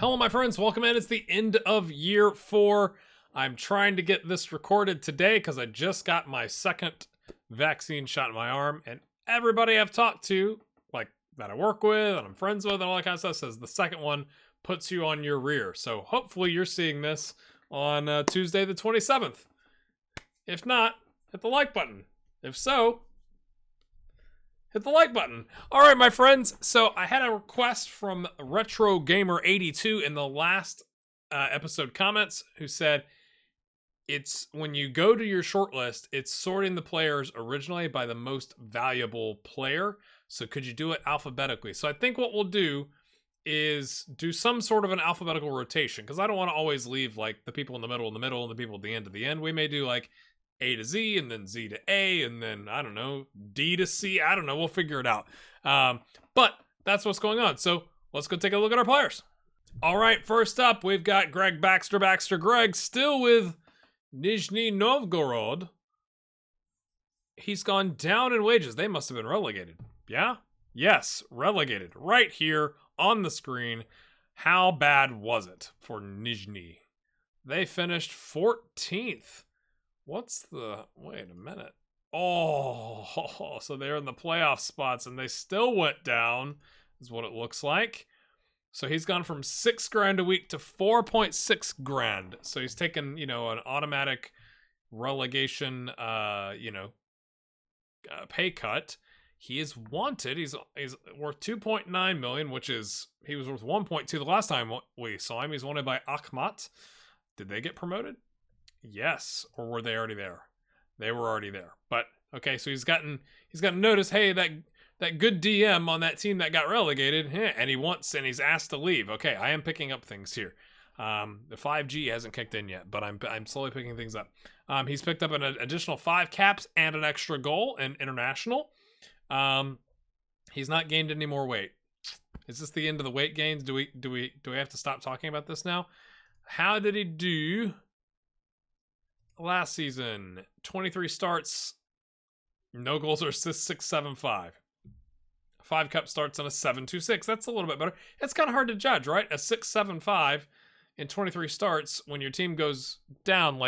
Hello, my friends. Welcome in. It's the end of year 4. I'm trying to get this recorded today because I just got my second vaccine shot in my arm, and everybody I've talked to, like that I work with and I'm friends with and all that kind of stuff, says the second one puts you on your rear. So hopefully you're seeing this on Tuesday the 27th. If not, hit the like button. If so, hit the like button. All right, my friends. So I had a request from Retro Gamer 82 in the last episode comments who said it's when you go to your shortlist, it's sorting the players originally by the most valuable player. So could you do it alphabetically? So I think what we'll do is do some sort of an alphabetical rotation, because I don't want to always leave like the people in the middle, and the people at the end to the end. We may do like A to Z, and then Z to A, and then, I don't know, D to C. I don't know. We'll figure it out. But that's what's going on. So let's go take a look at our players. All right, first up, we've got Greg Baxter. Greg, still with Nizhny Novgorod. He's gone down in wages. They must have been relegated. Yeah? Yes, relegated. Right here on the screen. How bad was it for Nizhny? They finished 14th. Wait a minute. Oh, so they're in the playoff spots and they still went down, is what it looks like. So he's gone from $6,000 a week to $4.6 grand. So he's taken, an automatic relegation, pay cut. He is wanted. He's worth 2.9 million, which is, he was worth 1.2 the last time we saw him. He's wanted by Akhmat. Did they get promoted? Yes, or were they already there? They were already there. But okay, so he's gotten notice. Hey, that good DM on that team that got relegated, and he's asked to leave. Okay, I am picking up things here. The 5G hasn't kicked in yet, but I'm slowly picking things up. He's picked up an additional 5 caps and an extra goal in international. He's not gained any more weight. Is this the end of the weight gains? Do we have to stop talking about this now? How did he do last season? 23 starts, no goals or assists, 6.75. 5 cup starts and a 7.26. That's a little bit better. It's kind of hard to judge, right? A 6.75 in 23 starts when your team goes down,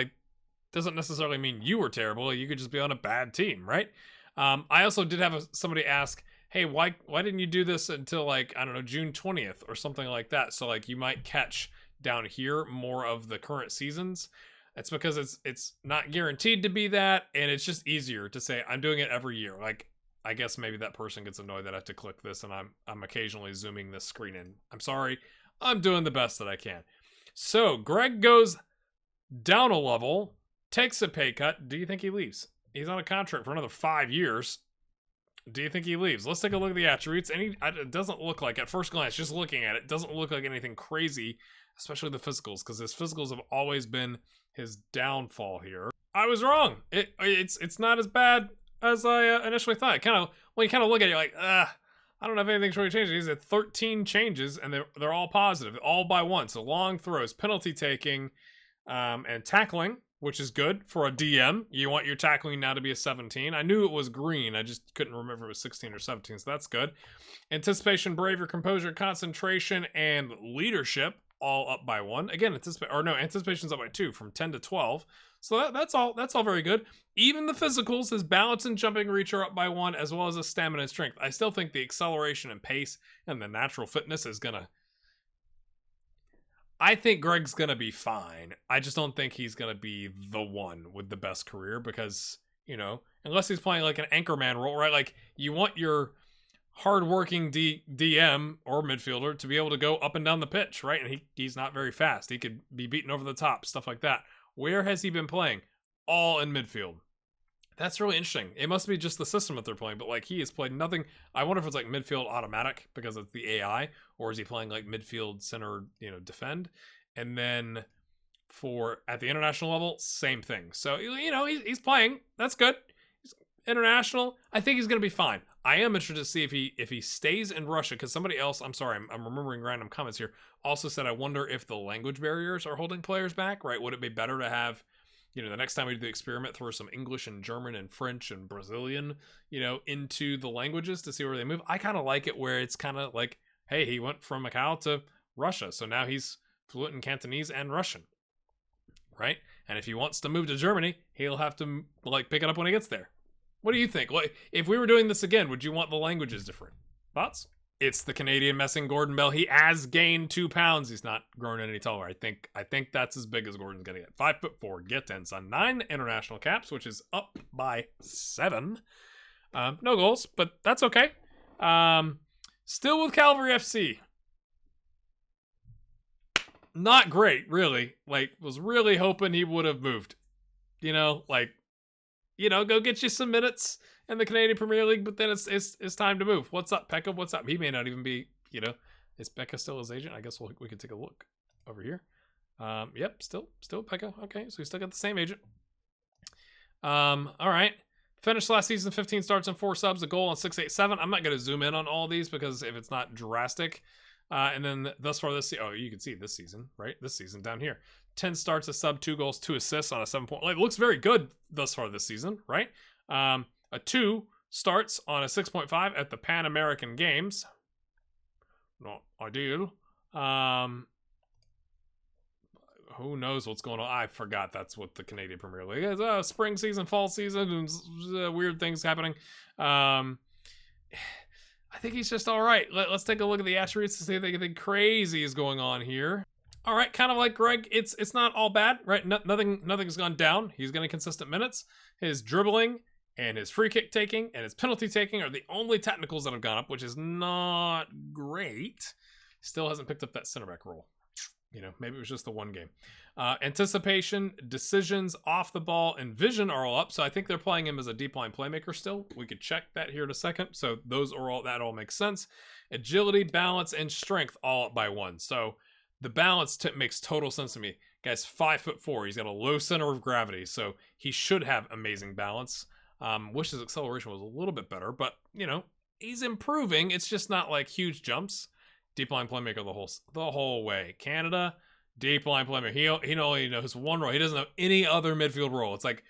doesn't necessarily mean you were terrible. You could just be on a bad team, right? I also did have somebody ask, hey, why didn't you do this until June 20th or something like that? So you might catch down here more of the current seasons. It's because it's not guaranteed to be that, and it's just easier to say I'm doing it every year. I guess maybe that person gets annoyed that I have to click this and I'm occasionally zooming this screen in. I'm sorry. I'm doing the best that I can. So Greg goes down a level, takes a pay cut. Do you think he leaves? He's on a contract for another 5 years. Do you think he leaves? Let's take a look at the attributes. And it doesn't look like, at first glance, just looking at it, doesn't look like anything crazy, especially the physicals, because his physicals have always been his downfall here. I was wrong. It's not as bad as I initially thought. When you kind of look at it, you're like, I don't know if anything's really changed. He's at 13 changes, and they're all positive, all by one. So long throws, penalty taking, and tackling, which is good for a DM. You want your tackling now to be a 17. I knew it was green. I just couldn't remember if it was 16 or 17, so that's good. Anticipation, behavior, composure, concentration, and leadership, all up by 1. Again, anticipation's up by 2, from 10 to 12. So that's all very good. Even the physicals, his balance and jumping reach are up by 1, as well as his stamina and strength. I still think the acceleration and pace and the natural fitness is gonna... I think Greg's gonna be fine. I just don't think he's gonna be the one with the best career because, unless he's playing like an anchorman role, right? You want your hardworking DM or midfielder to be able to go up and down the pitch, right? And he's not very fast. He could be beaten over the top, stuff like that. Where has he been playing? All in midfield. That's really interesting. It must be just the system that they're playing, but he has played nothing. I wonder if it's midfield automatic because it's the AI, or is he playing midfield center, defend? And then at the international level, same thing. So, he's playing. That's good. He's international. I think he's going to be fine. I am interested to see if he stays in Russia, because somebody else, I'm sorry, I'm remembering random comments here, also said, I wonder if the language barriers are holding players back, right? Would it be better to have, the next time we do the experiment, throw some English and German and French and Brazilian, into the languages to see where they move? I kind of like it where it's kind of hey, he went from Macau to Russia. So now he's fluent in Cantonese and Russian, right? And if he wants to move to Germany, he'll have to like pick it up when he gets there. What do you think? Like, if we were doing this again, would you want the languages different? Thoughts? It's the Canadian messing Gordon Bell. He has gained 2 pounds. He's not grown any taller. I think that's as big as Gordon's gonna get. 5'4", get 10, son. 9 international caps, which is up by 7. No goals, but that's okay. Still with Calvary FC. Not great, really. Like, was really hoping he would have moved. Go get you some minutes in the Canadian Premier League, but then it's time to move. What's up, Pekka? What's up? He may not even be, is Pekka still his agent? I guess we can take a look over here. Yep, still Pekka. Okay, so we still got the same agent. All right. Finished last season, 15 starts and 4 subs, a goal on 687. I'm not going to zoom in on all these because if it's not drastic. And then thus far this season, you can see this season, right? This season down here. 10 starts, a sub, 2 goals, 2 assists on a 7 point. Like, it looks very good thus far this season, right? A 2 starts on a 6.5 at the Pan American Games. Not ideal. Who knows what's going on? I forgot that's what the Canadian Premier League is. Spring season, fall season, and weird things happening. I think he's just all right. Let's take a look at the attributes to see if anything crazy is going on here. All right, kind of like Greg, it's not all bad, right? Nothing's gone down. He's getting consistent minutes. His dribbling and his free kick taking and his penalty taking are the only technicals that have gone up, which is not great. Still hasn't picked up that center back role. Maybe it was just the one game. Anticipation, decisions, off the ball, and vision are all up. So I think they're playing him as a deep line playmaker still. We could check that here in a second. So that all makes sense. Agility, balance, and strength all up by 1. So the balance makes total sense to me. Guy's 5'4". He's got a low center of gravity, so he should have amazing balance. Wish his acceleration was a little bit better, but he's improving. It's just not like huge jumps. Deep line playmaker the whole way. Canada, deep line playmaker. He only knows one role. He doesn't know any other midfield role. It's like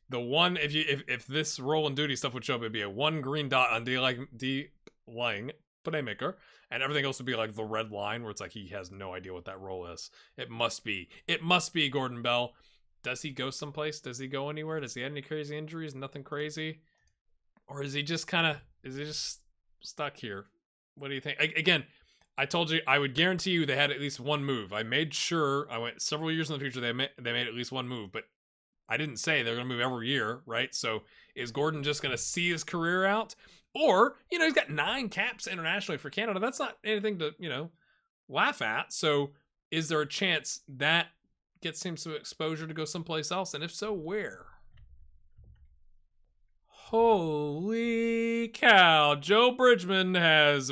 the one if this role and duty stuff would show up, it'd be a 1 green dot on deep line playmaker, and everything else would be like the red line where it's like he has no idea what that role is. It must be Gordon Bell. Does he go someplace? Does he go anywhere? Does he have any crazy injuries? Nothing crazy? Or is he just stuck here? What do you think? Again, I told you, I would guarantee you they had at least one move. I made sure, I went several years in the future, they made at least one move, but I didn't say they're going to move every year, right? So is Gordon just going to see his career out? Or, he's got 9 caps internationally for Canada. That's not anything to, laugh at. So is there a chance that gets him some exposure to go someplace else? And if so, where? Holy cow. Joe Bridgman has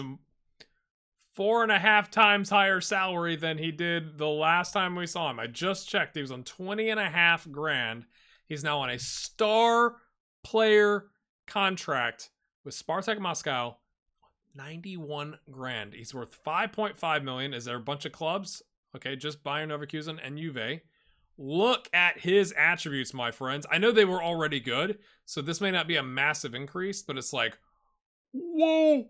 4.5 times higher salary than he did the last time we saw him. I just checked. He was on 20.5 grand. He's now on a star player contract with Spartak Moscow. 91 grand. He's worth 5.5 million. Is there a bunch of clubs? Okay, just Bayern Leverkusen and Juve. Look at his attributes, my friends. I know they were already good, so this may not be a massive increase, but it's like, whoa.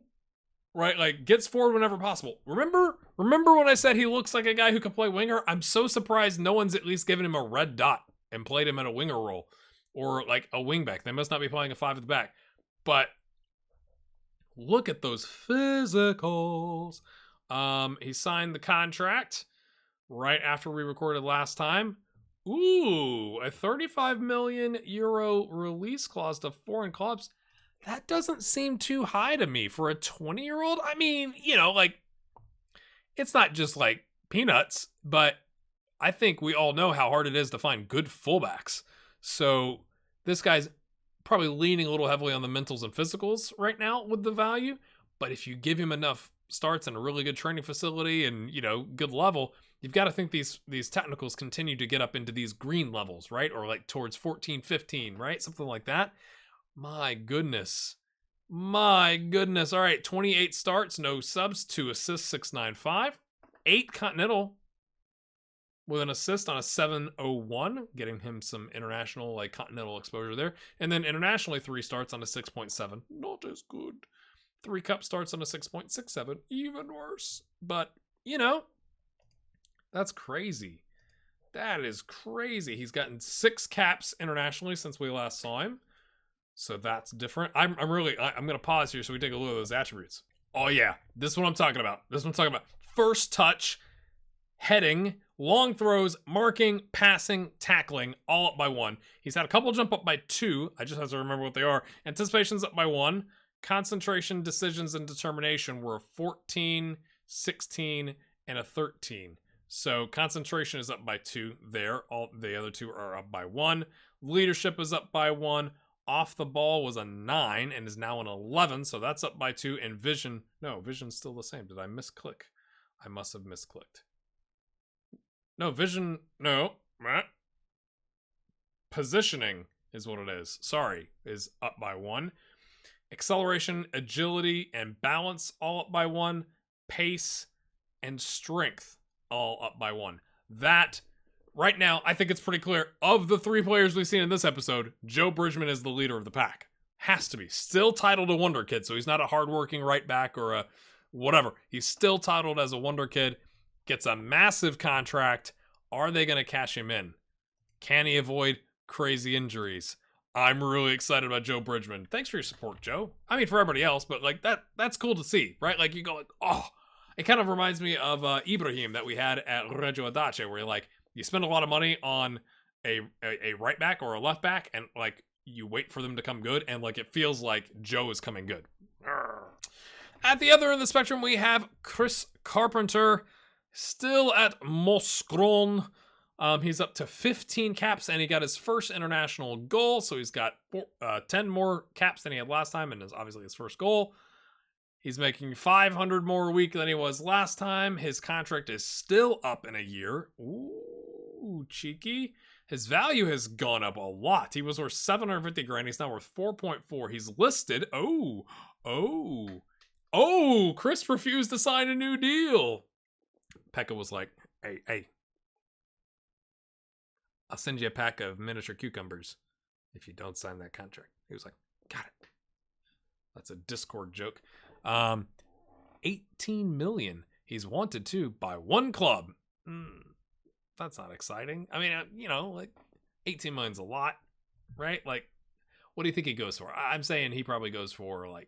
Right, like gets forward whenever possible. Remember when I said he looks like a guy who can play winger? I'm so surprised no one's at least given him a red dot and played him in a winger role or like a wingback. They must not be playing a 5 at the back. But look at those physicals. He signed the contract right after we recorded last time. Ooh, a 35 million euro release clause to foreign clubs. That doesn't seem too high to me for a 20-year-old. I mean, it's not just like peanuts, but I think we all know how hard it is to find good fullbacks. So this guy's probably leaning a little heavily on the mentals and physicals right now with the value. But if you give him enough starts and a really good training facility and, good level, you've got to think these technicals continue to get up into these green levels, right? Or like towards 14, 15, right? Something like that. My goodness. All right, 28 starts, no subs, 2 assists, 695. 8 continental with an assist on a 701, getting him some international, like continental exposure there. And then internationally, 3 starts on a 6.7. Not as good. 3 cup starts on a 6.67. Even worse. But, That's crazy. That is crazy. He's gotten 6 caps internationally since we last saw him. So that's different. I'm going to pause here so we take a look at those attributes. Oh yeah, this is what I'm talking about. First touch, heading, long throws, marking, passing, tackling, all up by 1. He's had a couple jump up by 2. I just have to remember what they are. Anticipation's up by 1. Concentration, decisions, and determination were 14, 16, and a 13. So concentration is up by 2 there. All the other 2 are up by 1. Leadership is up by 1. Off the ball was a 9 and is now an 11, so that's up by 2. And vision, no, vision's still the same. Did I misclick? I must have misclicked. No, vision, no. Positioning is what it is. Sorry, is up by 1. Acceleration, agility, and balance all up by 1. Pace and strength all up by 1. That, right now, I think it's pretty clear. Of the 3 players we've seen in this episode, Joe Bridgman is the leader of the pack. Has to be. Still titled a Wonder Kid, so he's not a hardworking right back or a whatever. He's still titled as a Wonder Kid. Gets a massive contract. Are they going to cash him in? Can he avoid crazy injuries? I'm really excited about Joe Bridgman. Thanks for your support, Joe. I mean, for everybody else, but like that's cool to see, right? Like you go like, oh, it kind of reminds me of Ibrahim that we had at Reggio Adace, where like you spend a lot of money on a right back or a left back, and like you wait for them to come good, and like it feels like Joe is coming good. At the other end of the spectrum, we have Chris Carpenter, still at Moskron. He's up to 15 caps, and he got his first international goal, so he's got 10 more caps than he had last time, and is obviously his first goal. He's making 500 more a week than he was last time. His contract is still up in a year. Ooh, cheeky. His value has gone up a lot. He was worth 750 grand. He's now worth 4.4. He's listed. Oh, Chris refused to sign a new deal. Pekka was like, hey, I'll send you a pack of miniature cucumbers if you don't sign that contract. He was like, got it. That's a Discord joke. 18 million. He's wanted to by one club. That's not exciting. I mean, like 18 million's a lot, right? Like, what do you think he goes for? I'm saying he probably goes for like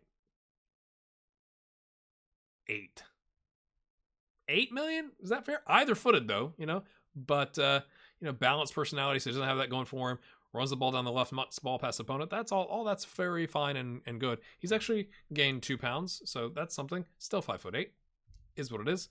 8. 8 million? Is that fair? Either footed though, but balanced personality, so he doesn't have that going for him. Runs the ball down the left, ball past opponent. That's all that's very fine and good. He's actually gained 2 pounds, so that's something. Still 5'8", is what it is.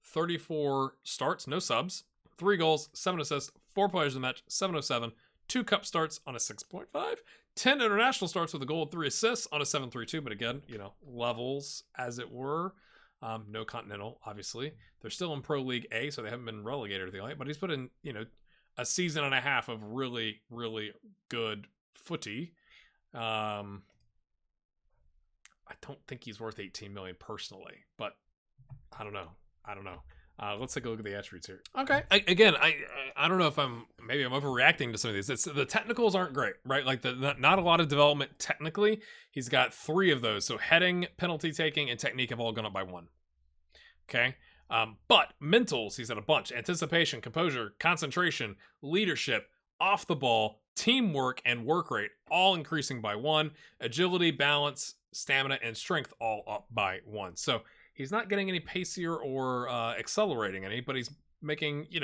34 starts, no subs, 3 goals, 7 assists, 4 players in the match, 707, 2 cup starts on a 6.5, 10 international starts with a goal and 3 assists on a 7.32, but again, levels as it were. No continental, obviously. They're still in Pro League A, so they haven't been relegated or anything like that. But he's put in, a season and a half of really, really good footy. I don't think he's worth 18 million personally, but I don't know. Let's take a look at the attributes here. Okay. I don't know if I'm overreacting to some of these. The technicals aren't great, right? Like not a lot of development technically. He's got 3 of those. So heading, penalty taking, and technique have all gone up by 1. Okay. But mentals, he's had a bunch. Anticipation, composure, concentration, leadership, off the ball, teamwork, and work rate, all increasing by 1. Agility, balance, stamina, and strength all up by 1. So he's not getting any pacier or accelerating any, but he's making, he's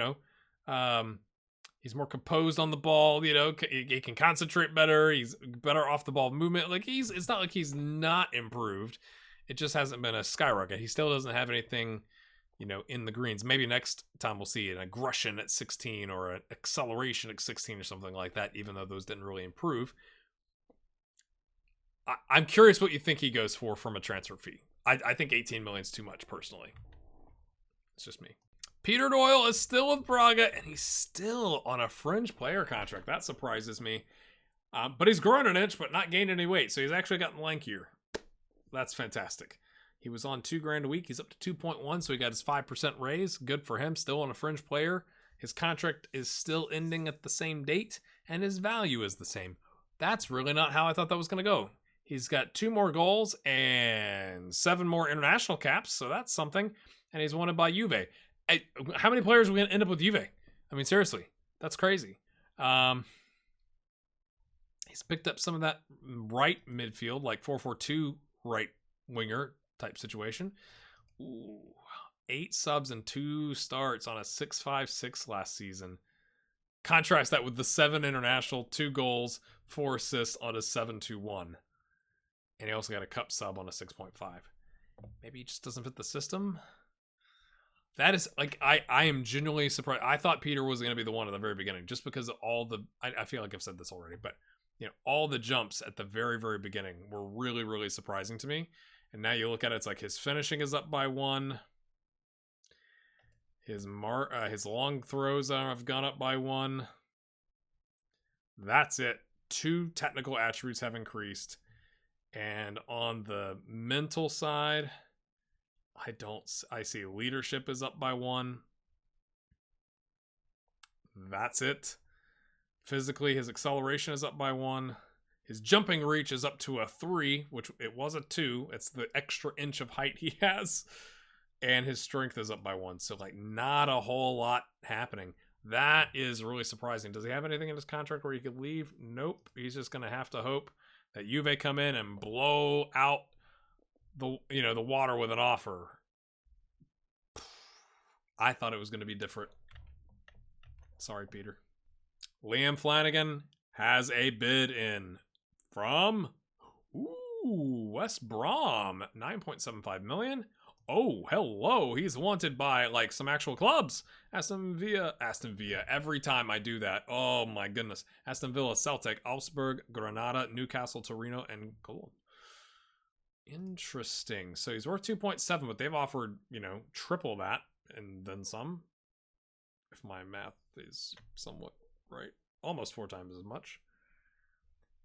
more composed on the ball. He can concentrate better. He's better off the ball movement. Like it's not like he's not improved. It just hasn't been a skyrocket. He still doesn't have anything, in the greens. Maybe next time we'll see an aggression at 16 or an acceleration at 16 or something like that, even though those didn't really improve. I'm curious what you think he goes for from a transfer fee. I think 18 million is too much, personally. It's just me. Peter Doyle is still with Braga, and he's still on a fringe player contract. That surprises me. But he's grown an inch, but not gained any weight, so he's actually gotten lankier. That's fantastic. He was on $2,000 a week. He's up to 2.1, so he got his 5% raise. Good for him. Still on a fringe player. His contract is still ending at the same date, and his value is the same. That's really not how I thought that was going to go. He's got 2 more goals and 7 more international caps, so that's something. and he's wanted by Juve. How many players are we going to end up with Juve? I mean, seriously, that's crazy. He's picked up some of that right midfield, like 4-4-2 right winger type situation. Ooh, 8 subs and 2 starts on a 6-5-6 last season. Contrast that with the 7 international, 2 goals, 4 assists on a 7-2-1. And he also got a cup sub on a 6.5. Maybe he just doesn't fit the system. That is, like, I am genuinely surprised. I thought Peter was going to be the one at the very beginning, just because of all the, I feel like I've said this already, but, you know, all the jumps at the very, very beginning were really, really surprising to me. And now you look at it, it's like his finishing is up by 1. His long throws have gone up by 1. That's it. 2 technical attributes have increased. And on the mental side, I see leadership is up by 1. That's it. Physically, his acceleration is up by 1. His jumping reach is up to a 3, which it was a 2. It's the extra inch of height he has. And his strength is up by 1. So, like, not a whole lot happening. That is really surprising. Does he have anything in his contract where he could leave? Nope. He's just going to have to hope that Juve come in and blow out the water with an offer. I thought it was going to be different. Sorry, Peter. Liam Flanagan has a bid in from West Brom, 9.75 million. Oh, hello. He's wanted by, like, some actual clubs. Aston Villa. Every time I do that. Oh, my goodness. Aston Villa, Celtic, Augsburg, Granada, Newcastle, Torino, and Cologne. Interesting. So he's worth 2.7, but they've offered, triple that and then some. If my math is somewhat right. Almost 4 times as much.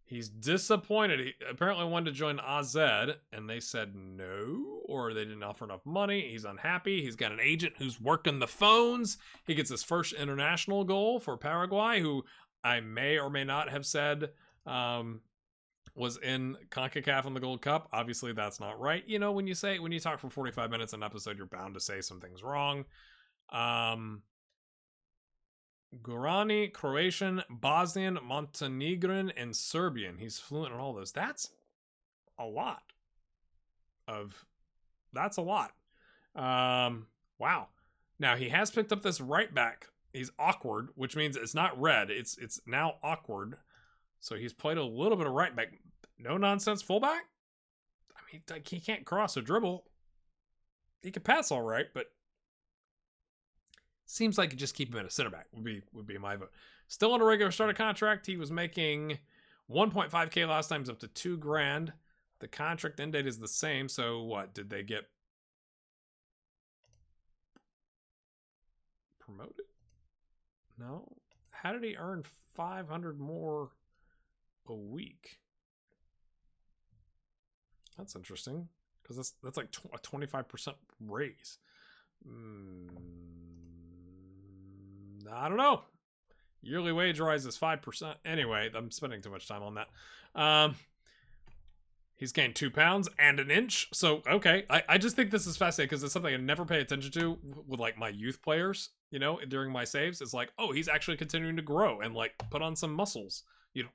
He's disappointed. He apparently wanted to join AZ, and they said no, or they didn't offer enough money. He's unhappy. He's got an agent who's working the phones. He gets his first international goal for Paraguay, who I may or may not have said was in CONCACAF in the Gold Cup. Obviously, that's not right. When you talk for 45 minutes an episode, you're bound to say something's wrong. Guarani, Croatian, Bosnian, Montenegrin, and Serbian. He's fluent in all those. That's a lot. Wow. Now, he has picked up this right back. He's awkward, which means it's not red. It's now awkward. So he's played a little bit of right back. No nonsense fullback? I mean, he can't cross or dribble. He can pass all right, but seems like you just keep him in a center back would be my vote. Still on a regular starter contract. He was making 1.5K last time. He's up to $2,000. The contract end date is the same. So what did they get promoted? No. How did he earn 500 more a week? That's interesting because that's like a 25% raise. I don't know. Yearly wage rise is 5%. Anyway, I'm spending too much time on that. He's gained 2 pounds and an inch. So, okay. I just think this is fascinating because it's something I never pay attention to with, like, my youth players, during my saves. It's like, oh, he's actually continuing to grow and, like, put on some muscles.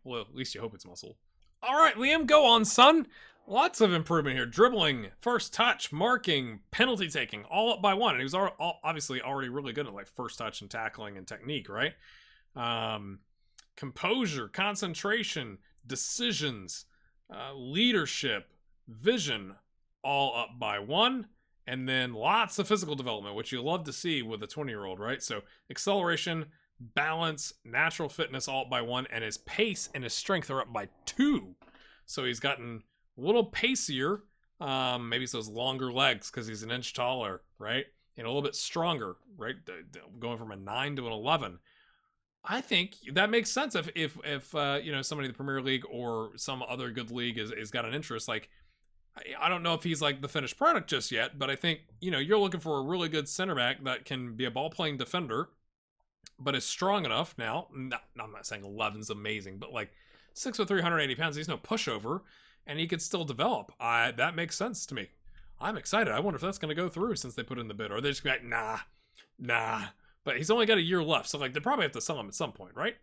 Well, at least you hope it's muscle. All right, Liam, go on, son. Lots of improvement here. Dribbling, first touch, marking, penalty taking, all up by 1. And he was obviously already really good at, like, first touch and tackling and technique, right? Composure, concentration, decisions, leadership, vision, all up by 1. And then lots of physical development, which you love to see with a 20-year-old, right? So acceleration, balance, natural fitness, all up by 1. And his pace and his strength are up by 2. So he's gotten a little pacier. Maybe it's those longer legs because he's an inch taller, right? And a little bit stronger, right? Going from a 9 to an 11. I think that makes sense if somebody in the Premier League or some other good league is got an interest. Like, I don't know if he's like the finished product just yet, but I think, you're looking for a really good center back that can be a ball-playing defender, but is strong enough now. I'm not saying 11's amazing, but like 6'3", 180 pounds, he's no pushover, and he could still develop. That makes sense to me. I'm excited. I wonder if that's going to go through since they put in the bid. Or they're just going to be like, nah. But he's only got a year left, so like they probably have to sell him at some point, right?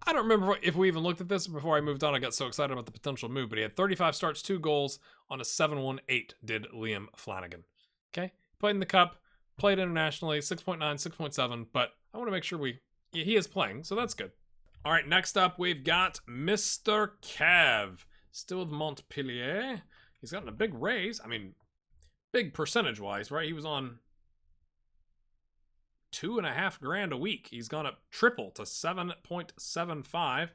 I don't remember if we even looked at this before I moved on. I got so excited about the potential move, but he had 35 starts, 2 goals on a 7.18, did Liam Flanagan. Okay? Played in the Cup, played internationally, 6.9, 6.7, but I want to make sure he is playing, so that's good. All right, next up, we've got Mr. Kev, still with Montpellier. He's gotten a big raise. I mean, big percentage-wise, right? He was on $2,500 a week. He's gone up triple to 7.75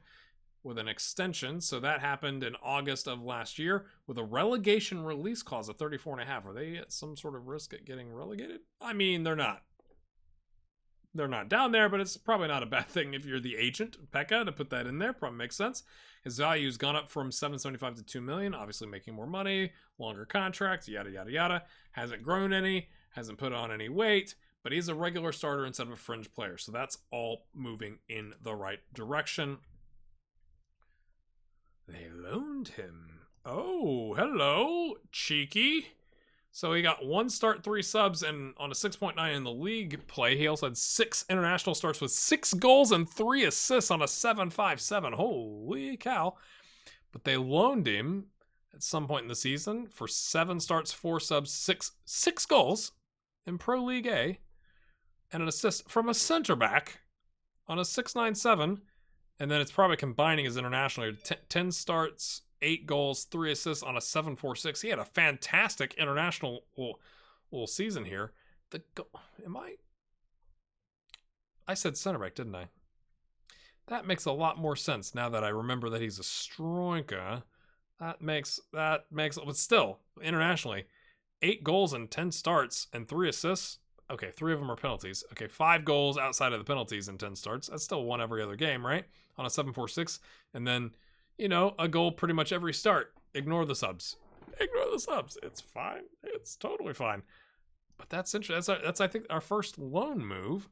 with an extension. So that happened in August of last year with a relegation release clause of 34.5. Are they at some sort of risk at getting relegated? I mean, they're not. They're not down there, but it's probably not a bad thing if you're the agent, Pekka, to put that in there. Probably makes sense. His value's gone up from 775 to 2 million, obviously making more money, longer contracts, yada, yada, yada. Hasn't grown any, hasn't put on any weight, but he's a regular starter instead of a fringe player. So that's all moving in the right direction. They loaned him. Oh, hello, cheeky. So he got 1 start, 3 subs, and on a 6.9 in the league play, he also had 6 international starts with 6 goals and 3 assists on a 7.57. Holy cow. But they loaned him at some point in the season for 7 starts, 4 subs, 6 goals in Pro League A, and an assist from a center back on a 6.97. And then it's probably combining his international 10 starts, 8 goals, 3 assists on a 7.46. He had a fantastic international little season here. I said center back, didn't I? That makes a lot more sense now that I remember that he's a striker. That makes, but still, internationally, 8 goals and 10 starts and 3 assists. Okay, 3 of them are penalties. Okay, 5 goals outside of the penalties and 10 starts. That's still 1 every other game, right? On a 7.46. And then, a goal pretty much every start. Ignore the subs. Ignore the subs. It's fine. It's totally fine. But that's interesting. That's I think, our first loan move.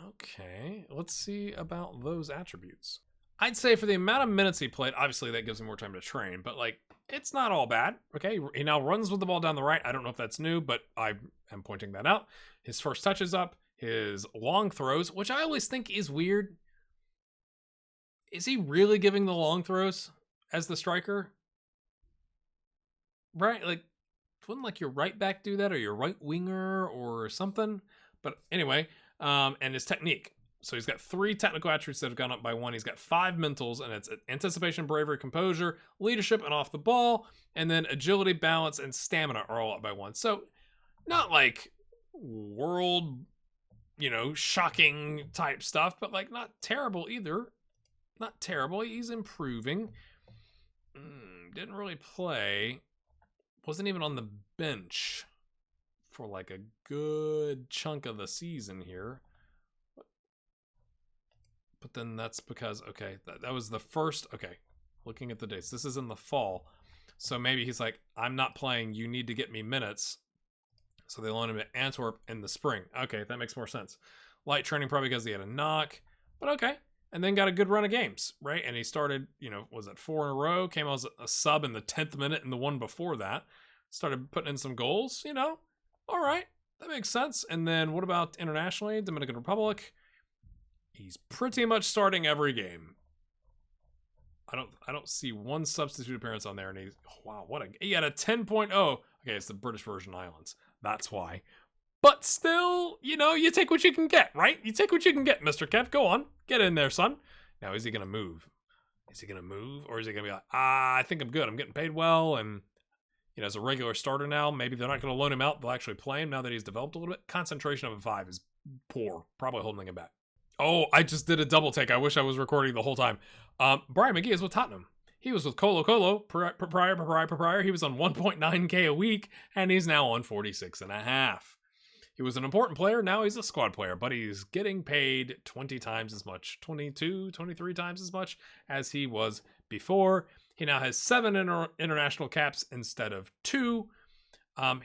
Okay, let's see about those attributes. I'd say for the amount of minutes he played, obviously that gives him more time to train, but it's not all bad. Okay, he now runs with the ball down the right. I don't know if that's new, but I am pointing that out. His first touch is up. His long throws, which I always think is weird. Is he really giving the long throws as the striker? Right? Wouldn't your right back do that, or your right winger or something? But anyway, and his technique. So he's got 3 technical attributes that have gone up by 1. He's got 5 mentals, and it's anticipation, bravery, composure, leadership, and off the ball. And then agility, balance, and stamina are all up by 1. So not world, shocking type stuff, but not terrible either. Not terrible. He's improving. Didn't really play. Wasn't even on the bench for a good chunk of the season here. But then that's because, okay, that was the first, okay, looking at the dates. This is in the fall. So maybe he's like, I'm not playing. You need to get me minutes. So they loaned him at Antwerp in the spring. Okay, that makes more sense. Light training probably because he had a knock. But okay. And then got a good run of games, right? And he started, was it 4 in a row? Came out as a sub in the 10th minute and the one before that. Started putting in some goals, All right, that makes sense. And then what about internationally? Dominican Republic. He's pretty much starting every game. I don't see 1 substitute appearance on there, and he had a 10.0. Okay, it's the British Virgin Islands. That's why. But still, you take what you can get, right? You take what you can get, Mr. Kev. Go on. Get in there, son. Now, is he going to move? Is he going to move? Or is he going to be like, I think I'm good. I'm getting paid well, and, as a regular starter now, maybe they're not going to loan him out. They'll actually play him now that he's developed a little bit. Concentration of a 5 is poor. Probably holding him back. Oh, I just did a double take. I wish I was recording the whole time. Brian McGee is with Tottenham. He was with Colo Colo prior. He was on 1.9K a week, and he's now on 46.5. He was an important player. Now he's a squad player, but he's getting paid 20 times as much, 22, 23 times as much as he was before. He now has 7 international caps instead of 2.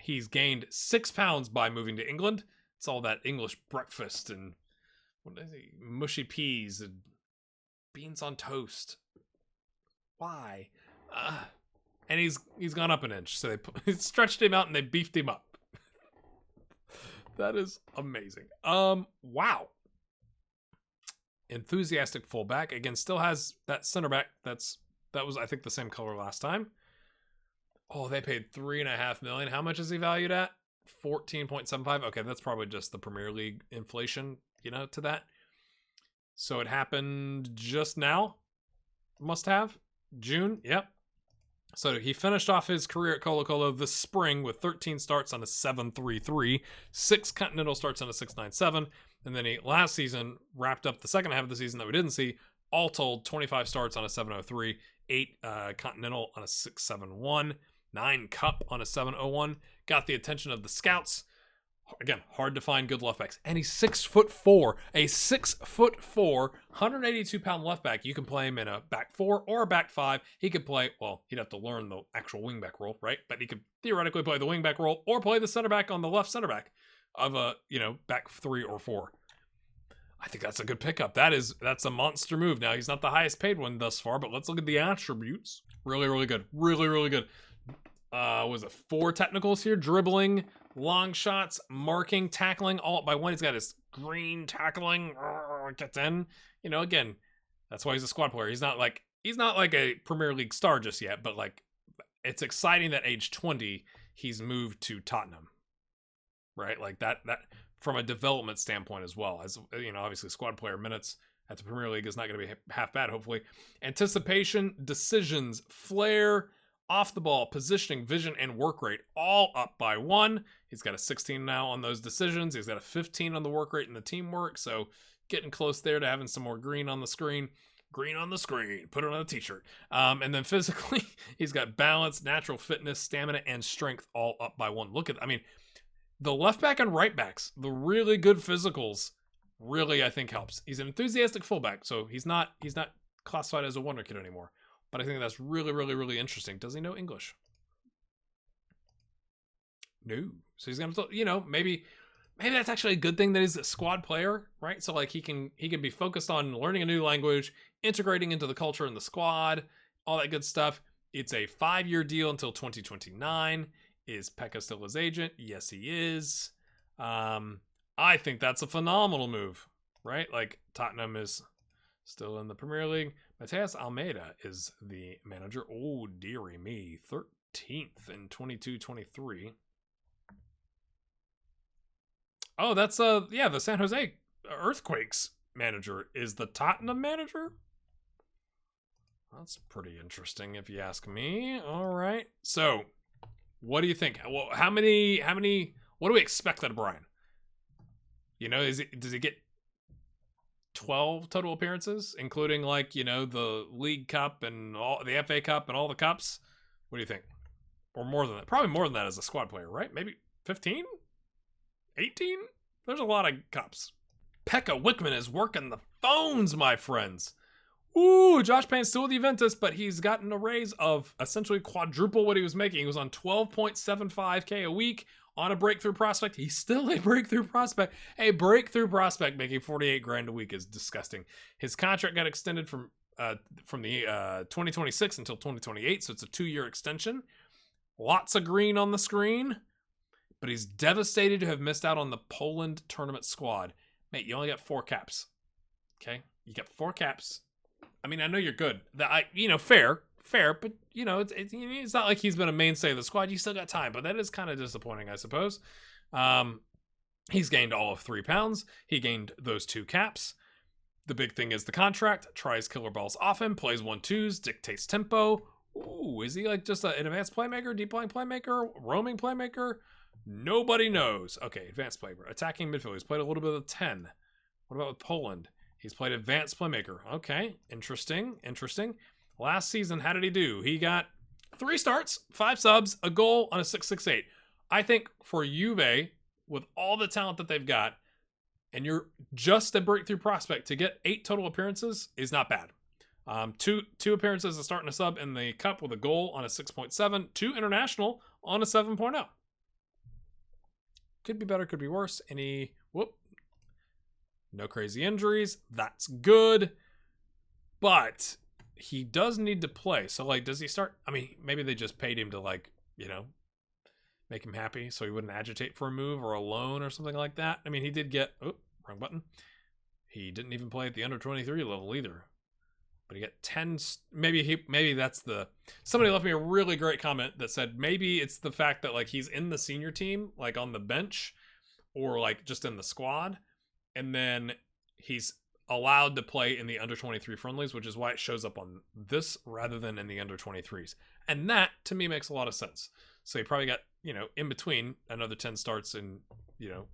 He's gained 6 pounds by moving to England. It's all that English breakfast and mushy peas and beans on toast. Why? and he's gone up an inch. So they stretched him out and they beefed him up. That is amazing. Wow. Enthusiastic fullback again, still has that center back. That was, I think, the same color last time. Oh, they paid $3.5 million. How much is he valued at? 14.75. Okay, that's probably just the Premier League inflation, to that. So it happened just now. Must have June. Yep. So he finished off his career at Colo-Colo this spring with 13 starts on a 7.33, 6 Continental starts on a 6.97, and then he last season wrapped up the second half of the season that we didn't see. All told, 25 starts on a 7.03, 8 Continental on a 6.71, 9 Cup on a 7.01. Got the attention of the scouts. Again, hard to find good left backs. And he's 6'4", a 6'4", 182-pound left back. You can play him in a back 4 or a back 5. He could play, well, he'd have to learn the actual wingback role, right? But he could theoretically play the wingback role or play the center back on the left center back of a, back 3 or 4. I think that's a good pickup. That's a monster move. Now, he's not the highest paid one thus far, but let's look at the attributes. Really, really good. Really, really good. Was it 4 technicals here? Dribbling, long shots, marking, tackling, all by 1. He's got his green tackling, gets in. Again, that's why he's a squad player. He's not like a Premier League star just yet, but like it's exciting that age 20 he's moved to Tottenham. Right? Like that from a development standpoint as well. As obviously squad player minutes at the Premier League is not going to be half bad, hopefully. Anticipation, decisions, flair, off the ball, positioning, vision, and work rate all up by 1. He's got a 16 now on those decisions. He's got a 15 on the work rate and the teamwork. So getting close there to having some more green on the screen. Green on the screen. Put it on a t-shirt. And then physically, he's got balance, natural fitness, stamina, and strength all up by 1. Look at, the left back and right backs, the really good physicals really, I think, helps. He's an enthusiastic fullback, so he's not classified as a wonder kid anymore. But I think that's really, really, really interesting. Does he know English? No. So he's going to, maybe that's actually a good thing that he's a squad player, right? So like he can be focused on learning a new language, integrating into the culture in the squad, all that good stuff. It's a 5-year deal until 2029. Is Pekka still his agent? Yes, he is. I think that's a phenomenal move, right? Like Tottenham is still in the Premier League. Mateus Almeida is the manager. Oh, dearie me. 13th in 22-23. Oh, that's the San Jose Earthquakes manager is the Tottenham manager. That's pretty interesting if you ask me. All right. So, what do you think? Well, how many what do we expect out of Brian? Does he get 12 total appearances, including the League Cup and all the FA Cup and all the cups? What do you think? Or more than that? Probably more than that as a squad player, right? Maybe 15? 18? There's a lot of cups. Pekka Wickman is working the phones, my friends. Ooh, Josh Payne's still with Juventus, but he's gotten a raise of essentially quadruple what he was making. He was on 12.75K a week on a breakthrough prospect. He's still a breakthrough prospect. A breakthrough prospect making 48 grand a week is disgusting. His contract got extended from the 2026 until 2028, so it's a 2-year extension. Lots of green on the screen, but he's devastated to have missed out on the Poland tournament squad. Mate, you only got 4 caps. Okay? You got 4 caps. I know you're good. Fair, but it's not like he's been a mainstay of the squad. You still got time, but that is kind of disappointing, I suppose. He's gained all of 3 pounds. He gained those 2 caps. The big thing is the contract. Tries killer balls off him, plays 1-2s, dictates tempo. Ooh, is he like just an advanced playmaker, deep line playmaker, roaming playmaker? Nobody knows. Okay, advanced playmaker, attacking midfield. He's played a little bit of 10. What about with Poland? He's played advanced playmaker. Okay, interesting. Last season, how did he do? He got 3 starts, 5 subs, a goal on a 6.68. I think for Juve, with all the talent that they've got, and you're just a breakthrough prospect, to get 8 total appearances is not bad. 2 appearances, a start and a sub in the Cup with a goal on a 6.7. 2 international on a 7.0. Could be better, could be worse. No crazy injuries. That's good. But he does need to play. So, like, does he start? I mean, maybe they just paid him to, like, make him happy so he wouldn't agitate for a move or a loan or something like that. I mean, he did get... Oh, wrong button. He didn't even play at the under 23 level either. But he got 10... Maybe that's the... Somebody left me a really great comment that said maybe it's the fact that, like, he's in the senior team, like, on the bench, or, like, just in the squad, and then he's allowed to play in the under 23 friendlies, which is why it shows up on this rather than in the under 23s. And that, to me, makes a lot of sense. So he probably got, in between another 10 starts in, the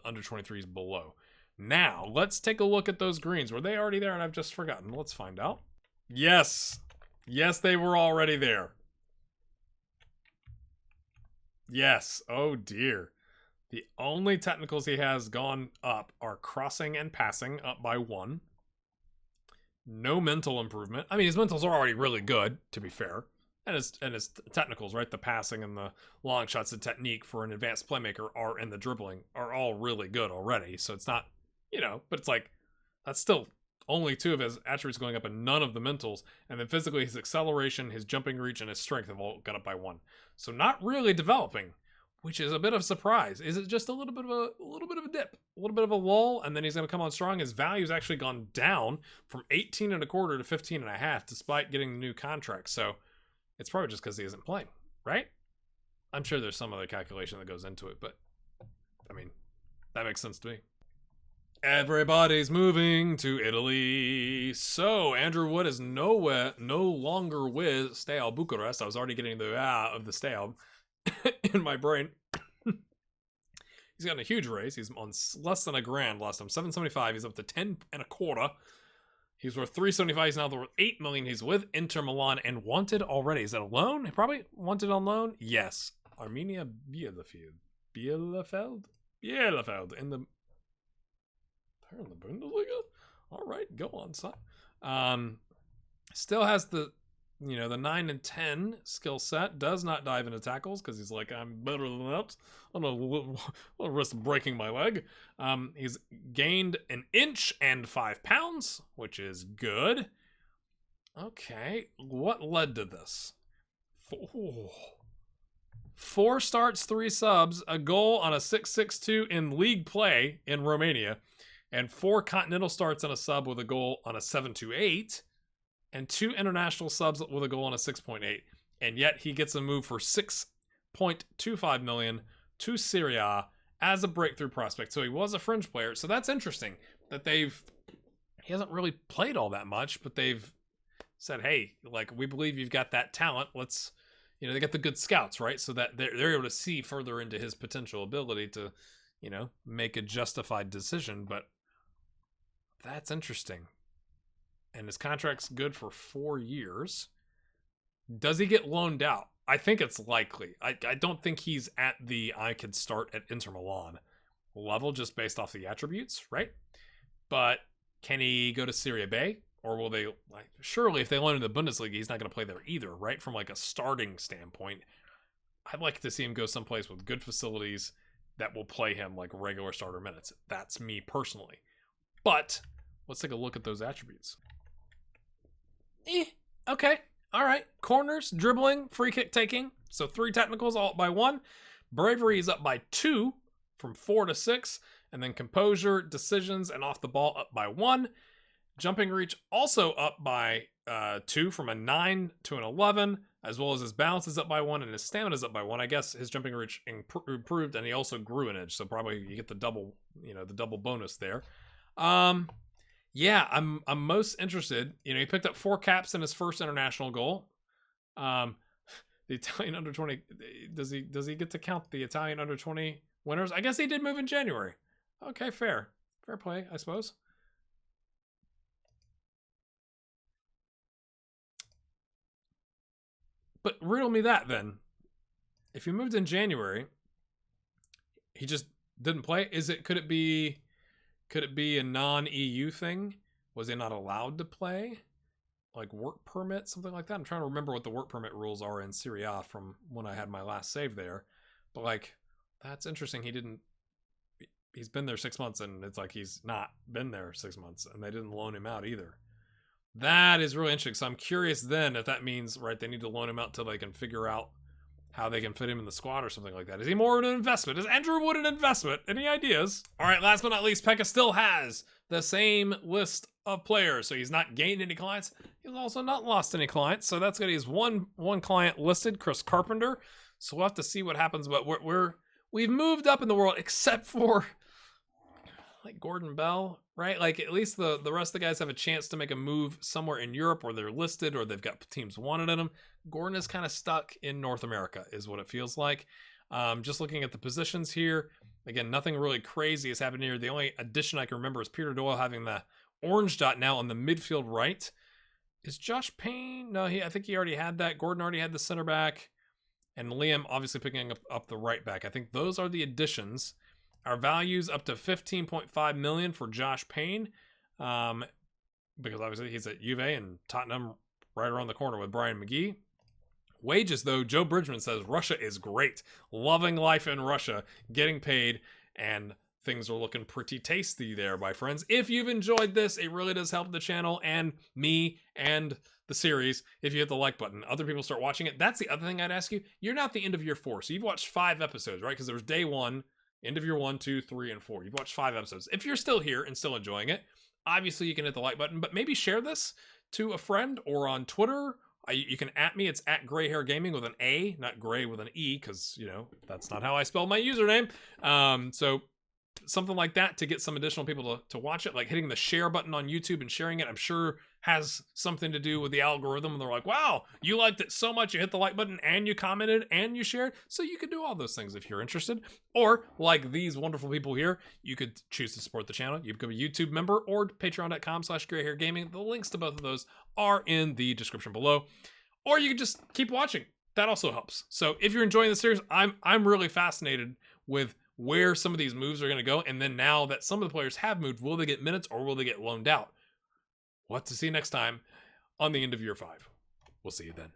under 23s below. Now, let's take a look at those greens. Were they already there and I've just forgotten? Let's find out. Yes. Yes, they were already there. Yes. Oh, dear. The only technicals he has gone up are crossing and passing, up by 1. No mental improvement. I mean, his mentals are already really good, to be fair. And his technicals, right? The passing and the long shots and technique for an advanced playmaker and the dribbling are all really good already. So it's not, but it's like, that's still only 2 of his attributes going up and none of the mentals. And then physically, his acceleration, his jumping reach, and his strength have all got up by 1. So not really developing, which is a bit of a surprise. Is it just a little bit of a dip, a little bit of a lull, and then he's going to come on strong? His value's actually gone down from 18.25 to 15.5, despite getting the new contract. So it's probably just because he isn't playing, right? I'm sure there's some other calculation that goes into it, but I mean, that makes sense to me. Everybody's moving to Italy. So Andrew Wood is no longer with Steaua Bucharest. I was already getting the of the Steaua in my brain. He's gotten a huge raise. He's on less than $1,000 last time. 775. He's up to 10.25. He's worth 375. He's now worth 8 million. He's with Inter Milan and wanted already. Is that a loan? Probably wanted on loan. Yes. Arminia Bielefeld in the Bundesliga. All right, go on, son. Still has the the 9 and 10 skill set. Does not dive into tackles because he's like, I'm better than that. I'm gonna risk breaking my leg. He's gained 1 inch and 5 pounds, which is good. Okay, what led to this? 4 starts, 3 subs, a goal on a 6-6-2 in league play in Romania, and 4 continental starts and a sub with a goal on a 7-8. And 2 international subs with a goal on a 6.8. And yet he gets a move for 6.25 million to Serie A as a breakthrough prospect. So he was a fringe player. So that's interesting that he hasn't really played all that much, but they've said, hey, like, we believe you've got that talent. Let's, they got the good scouts, right? So that they're able to see further into his potential ability to, make a justified decision. But that's interesting. And his contract's good for 4 years. Does he get loaned out? I think it's likely. I don't think he's at the I could start at Inter Milan level just based off the attributes, right? But can he go to Serie B? Or will they, surely if they loan him to the Bundesliga, he's not going to play there either, right? From like a starting standpoint, I'd like to see him go someplace with good facilities that will play him like regular starter minutes. That's me personally. But let's take a look at those attributes. Okay. All right. Corners, dribbling, free kick taking. So 3 technicals, all up by 1. Bravery is up by 2 from 4 to 6. And then composure, decisions, and off the ball up by 1. Jumping reach also up by 2 from a 9 to an 11. As well as his balance is up by 1 and his stamina is up by 1. I guess his jumping reach improved and he also grew an edge. So probably you get the double, the double bonus there. Yeah, I'm most interested. He picked up 4 caps in his first international goal. The Italian under 20, does he get to count the Italian under 20 winners? I guess he did move in January. Okay, fair play, I suppose. But riddle me that then. If he moved in January, he just didn't play. Could it be a non-EU thing? Was he not allowed to play? Like work permit, something like that? I'm trying to remember what the work permit rules are in Serie A from when I had my last save there. But like, that's interesting. He's been there 6 months and it's like he's not been there 6 months and they didn't loan him out either. That is really interesting. So I'm curious then if that means, right, they need to loan him out till they can figure out how they can fit him in the squad or something like that. Is he more of an investment? Is Andrew Wood an investment? Any ideas? All right, last but not least, Pekka still has the same list of players. So he's not gained any clients. He's also not lost any clients. So that's good. He's one client listed, Chris Carpenter. So we'll have to see what happens. But we've moved up in the world, except for like Gordon Bell, right? Like at least the rest of the guys have a chance to make a move somewhere in Europe, or they're listed, or they've got teams wanted in them. Gordon is kind of stuck in North America, is what it feels like. Just looking at the positions here, again, nothing really crazy has happened here. The only addition I can remember is Peter Doyle having the orange dot now on the midfield right. Is Josh Payne? No, I think he already had that. Gordon already had the center back. And Liam obviously picking up the right back. I think those are the additions. Our values up to $15.5 million for Josh Payne. Because obviously he's at Juve and Tottenham right around the corner with Brian McGee. Wages, though, Joe Bridgman says Russia is great. Loving life in Russia, getting paid, and things are looking pretty tasty there, my friends. If you've enjoyed this, it really does help the channel and me and the series if you hit the like button. Other people start watching it. That's the other thing I'd ask you. You're not the end of year 4, so you've watched 5 episodes, right? Because there was day 1, end of year 1, 2, 3, and 4. You've watched 5 episodes. If you're still here and still enjoying it, obviously you can hit the like button, but maybe share this to a friend or on Twitter. You can at me. It's at Gray Hair Gaming with an A, not Gray with an E, because, you know, that's not how I spell my username. So something like that to get some additional people to watch it, like hitting the share button on YouTube and sharing it, I'm sure has something to do with the algorithm. And they're like, wow, you liked it so much, you hit the like button and you commented and you shared. So you could do all those things if you're interested. Or like these wonderful people here, you could choose to support the channel. You become a YouTube member or patreon.com/grayhairgaming. The links to both of those are in the description below. Or you can just keep watching. That also helps. So if you're enjoying the series, I'm really fascinated with where some of these moves are going to go. And then now that some of the players have moved, will they get minutes or will they get loaned out? We'll have to see next time on the end of year 5. We'll see you then.